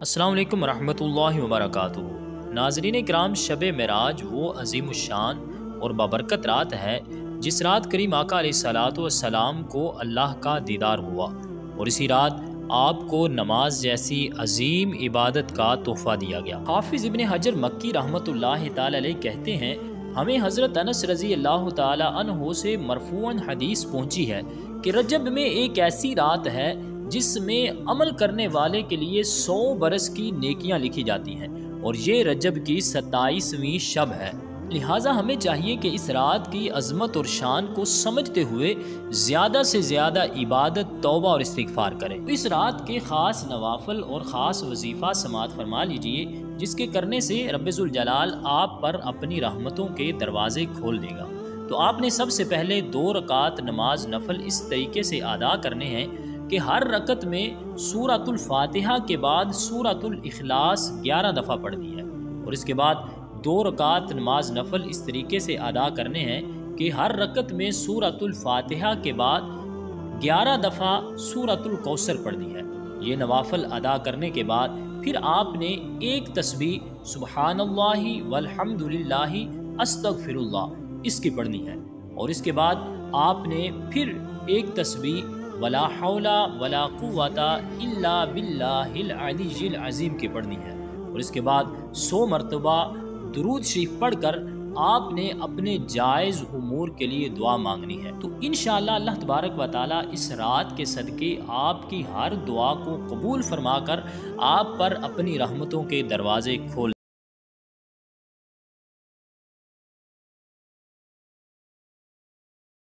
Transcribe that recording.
السلام علیکم ورحمۃ اللہ وبرکاتہ۔ ناظرین کرام، شب معراج وہ عظیم الشان اور بابرکت رات ہے جس رات کریم آقا علیہ الصلوۃ والسلام کو اللہ کا دیدار ہوا، اور اسی رات آپ کو نماز جیسی عظیم عبادت کا تحفہ دیا گیا۔ حافظ ابن حجر مکی رحمۃ اللہ تعالی علیہ کہتے ہیں، ہمیں حضرت انس رضی اللہ تعالی عنہ سے مرفوعاً حدیث پہنچی ہے کہ رجب میں ایک ایسی رات ہے جس میں عمل کرنے والے کے لیے 100 برس کی نیکیاں لکھی جاتی ہیں، اور یہ رجب کی 27ویں شب ہے۔ لہٰذا ہمیں چاہیے کہ اس رات کی عظمت اور شان کو سمجھتے ہوئے زیادہ سے زیادہ عبادت، توبہ اور استغفار کریں۔ اس رات کے خاص نوافل اور خاص وظیفہ سماعت فرما لیجئے، جس کے کرنے سے رب ذوالجلال آپ پر اپنی رحمتوں کے دروازے کھول دے گا۔ تو آپ نے سب سے پہلے 2 رکعت نماز نفل اس طریقے سے ادا کرنے ہیں کہ ہر رکعت میں سورۃ الفاتحہ کے بعد سورۃ الاخلاص 11 دفعہ پڑھنی ہے، اور اس کے بعد 2 رکعت نماز نفل اس طریقے سے ادا کرنے ہیں کہ ہر رکعت میں سورۃ الفاتحہ کے بعد 11 دفعہ سورۃ الکوثر پڑھنی ہے۔ یہ نوافل ادا کرنے کے بعد پھر آپ نے ایک تسبیح سبحان اللہ والحمد للہ استغفر اللہ اس کی پڑھنی ہے، اور اس کے بعد آپ نے پھر ایک تسبیح ولا حول ولا قوت الا باللہ العلی العظیم کی پڑھنی ہے، اور اس کے بعد 100 مرتبہ درود شریف پڑھ کر آپ نے اپنے جائز امور کے لیے دعا مانگنی ہے۔ تو انشاءاللہ اللہ تبارک و تعالی اس رات کے صدقے آپ کی ہر دعا کو قبول فرما کر آپ پر اپنی رحمتوں کے دروازے کھول